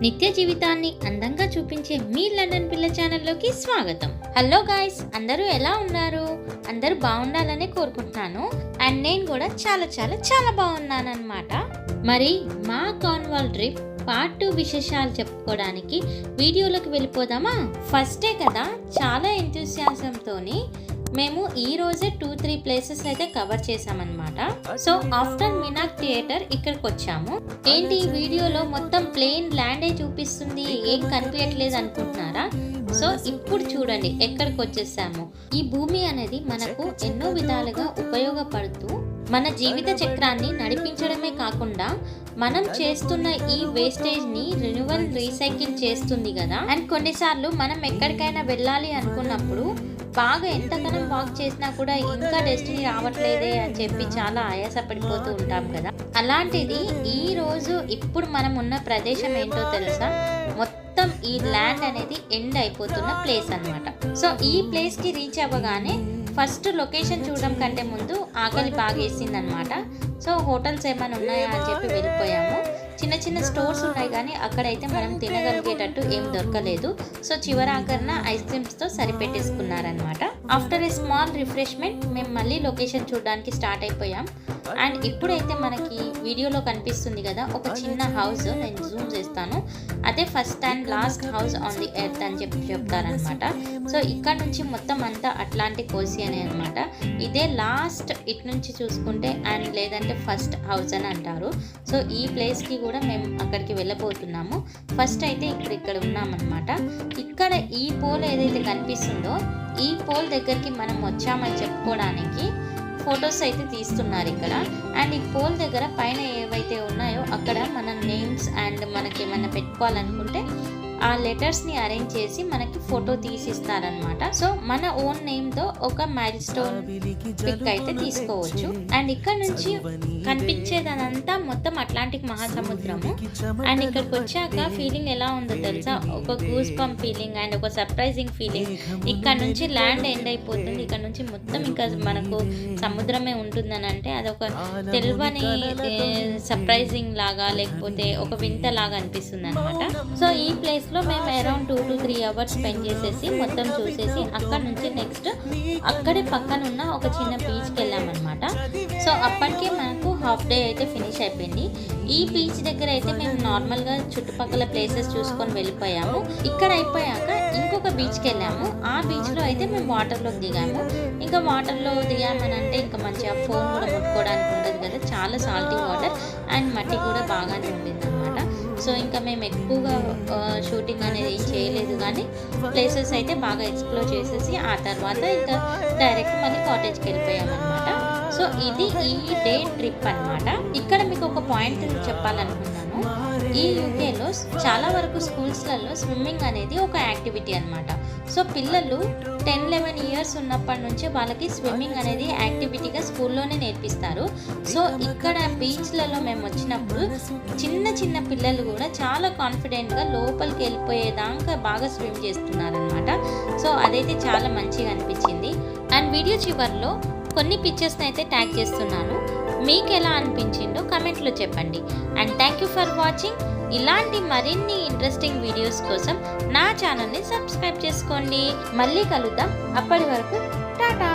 నిత్య జీవితాన్ని అందంగా చూపించే మీ లండన్ పిల్ల ఛానల్లోకి స్వాగతం. హలో గాయ్స్, అందరూ ఎలా ఉన్నారు? అందరూ బాగుండాలని కోరుకుంటున్నాను. అండ్ నేను కూడా చాలా చాలా చాలా బాగున్నాను అన్నమాట. మరి మా కార్న్వాల్ ట్రిప్ పార్ట్ 2 విశేషాలు చెప్పుకోవడానికి వీడియోలోకి వెళ్ళిపోదామా? ఫస్టే కదా చాలా ఎంతూసియాజంతోని మేము ఈ రోజే 2-3 ప్లేసెస్ అయితే కవర్ చేసామన్నమాట. సో ఆఫ్టర్ మినాక్ థియేటర్ ఇక్కడికి వచ్చాము. ఏంటి ఈ వీడియోలో మొత్తం ప్లేన్ ల్యాండే చూపిస్తుంది, ఏం కనిపించట్లేదు అనుకుంటున్నారా? సో ఇప్పుడు చూడండి ఎక్కడికి వచ్చేసాము. ఈ భూమి అనేది మనకు ఎన్నో విధాలుగా ఉపయోగపడుతూ మన జీవిత చక్రాన్ని నడిపించడమే కాకుండా మనం చేస్తున్న ఈ వేస్టేజ్ ని రెన్యువల్ రీసైకిల్ చేస్తుంది కదా. అండ్ కొన్నిసార్లు మనం ఎక్కడికైనా వెళ్ళాలి అనుకున్నప్పుడు బాగా ఎంతకనం వాక్ చేసినా కూడా ఇంకా డెస్టినీ రావట్లేదే అని చెప్పి చాలా ఆయాసపడిపోతూ ఉంటాం కదా. అలాంటిది ఈ రోజు ఇప్పుడు మనం ఉన్న ప్రదేశం ఏంటో తెలుసా? మొత్తం ఈ ల్యాండ్ అనేది ఎండ్ అయిపోతున్న ప్లేస్ అన్నమాట. సో ఈ ప్లేస్ కి రీచ్ అవ్వగానే ఫస్ట్ లొకేషన్ చూడడం కంటే ముందు ఆకలి బాగా వేసింది అనమాట. సో హోటల్స్ ఏమైనా ఉన్నాయా అని చెప్పి వెళ్ళిపోయాము. చిన్న చిన్న స్టోర్స్ ఉన్నాయి కానీ అక్కడైతే మనం తినగలిగేటట్టు ఏం దొరకలేదు. సో చివరాకరణ ఐస్ క్రీమ్స్తో సరిపెట్టేసుకున్నారనమాట. ఆఫ్టర్ ఏ స్మాల్ రిఫ్రెష్మెంట్ మేము మళ్ళీ లొకేషన్ చూడడానికి స్టార్ట్ అయిపోయాం. అండ్ ఇప్పుడైతే మనకి వీడియోలో కనిపిస్తుంది కదా ఒక చిన్న హౌస్, నేను జూమ్ చేస్తాను. అదే first and last house on the earth అని చెప్పి చెప్తారనమాట. సో ఇక్కడ నుంచి మొత్తం అంతా అట్లాంటిక్ ఓషన్ అనమాట. ఇదే లాస్ట్ ఇటు నుంచి చూసుకుంటే అండ్ లేదంటే ఫస్ట్ హౌస్ అని అంటారు. సో ఈ ప్లేస్కి కూడా మేము అక్కడికి వెళ్ళబోతున్నాము. ఫస్ట్ అయితే ఇక్కడ ఉన్నామన్నమాట. ఇక్కడ ఈ పోల్ ఏదైతే కనిపిస్తుందో ఈ పోల్ దగ్గరికి మనం వచ్చామని చెప్పుకోవడానికి ఫొటోస్ అయితే తీస్తున్నారు ఇక్కడ. అండ్ ఈ పోల్ దగ్గర పైన ఏవైతే ఉన్నాయో అక్కడ మన నేమ్స్ అండ్ మనకి ఏమైనా పెట్టుకోవాలనుకుంటే ఆ లెటర్స్ని అరేంజ్ చేసి మనకి ఫోటో తీసిస్తారనమాట. సో మన ఓన్ నేమ్తో ఒక మైల్ స్టోన్ పిక్ అయితే తీసుకోవచ్చు. అండ్ ఇక్కడ నుంచి కనిపించేదనంతా మొత్తం అట్లాంటిక్ మహాసముద్రము. అండ్ ఇక్కడికి వచ్చాక ఫీలింగ్ ఎలా ఉందో తెలుసా? ఒక గూస్ బంప్ ఫీలింగ్ అండ్ ఒక సర్ప్రైజింగ్ ఫీలింగ్. ఇక్కడ నుంచి ల్యాండ్ ఎండ్ అయిపోతుంది, ఇక్కడ నుంచి మొత్తం ఇంకా మనకు సముద్రమే ఉంటుందని అంటే అదొక తెలియని సర్ప్రైజింగ్ లాగా లేకపోతే ఒక వింత లాగా అనిపిస్తుంది అనమాట. సో ఈ ప్లేస్ లో మేము అరౌండ్ 2 to 3 అవర్స్ స్పెండ్ చేసేసి మొత్తం చూసేసి అక్కడ నుంచి నెక్స్ట్ అక్కడే పక్కన ఉన్న ఒక చిన్న బీచ్కి వెళ్ళామన్నమాట. సో అప్పటికే మనకు హాఫ్ డే అయితే ఫినిష్ అయిపోయింది. ఈ బీచ్ దగ్గర అయితే మేము నార్మల్గా చుట్టుపక్కల ప్లేసెస్ చూసుకొని వెళ్ళిపోయాము. ఇక్కడ అయిపోయాక ఇంకొక బీచ్కి వెళ్ళాము. ఆ బీచ్లో అయితే మేము వాటర్లోకి దిగాము. ఇంకా వాటర్లో దిగామని అంటే ఇంకా మంచిగా ఫోన్ కూడా ముట్టుకోవడానికి ఉండదు కదా, చాలా సాల్టీ వాటర్ అండ్ మట్టి కూడా బాగానే ఉండింది అనమాట. సో ఇంకా మేము ఎక్కువగా షూటింగ్ అనేది ఏం చేయలేదు కానీ ప్లేసెస్ అయితే బాగా ఎక్స్ప్లోర్ చేసేసి ఆ తర్వాత ఇంకా డైరెక్ట్ మళ్ళీ కాటేజ్కి వెళ్ళిపోయామన్నమాట. సో ఇది ఈ డే ట్రిప్ అన్నమాట. ఇక్కడ మీకు ఒక పాయింట్ చెప్పాలనుకున్నాను. ఈ యూకేలో చాలా వరకు స్కూల్స్లలో స్విమ్మింగ్ అనేది ఒక యాక్టివిటీ అన్నమాట. సో పిల్లలు 10-11 ఇయర్స్ ఉన్నప్పటి నుంచి వాళ్ళకి స్విమ్మింగ్ అనేది యాక్టివిటీగా స్కూల్లోనే నేర్పిస్తారు. సో ఇక్కడ బీచ్లలో మేము వచ్చినప్పుడు చిన్న చిన్న పిల్లలు కూడా చాలా కాన్ఫిడెంట్గా లోపలికి వెళ్ళిపోయేదాకా బాగా స్విమ్ చేస్తున్నారనమాట. సో అదైతే చాలా మంచిగా అనిపించింది. అండ్ వీడియో చివరిలో కొన్ని పిక్చర్స్ని అయితే ట్యాగ్ చేస్తున్నాను. మీకు ఎలా అనిపించిందో కమెంట్లో చెప్పండి. And thank you for watching. ఇలాంటి మరిన్ని ఇంట్రెస్టింగ్ వీడియోస్ కోసం నా ఛానల్ని సబ్స్క్రైబ్ చేసుకోండి. మళ్ళీ కలుద్దాం. అప్పటి వరకు టాటా.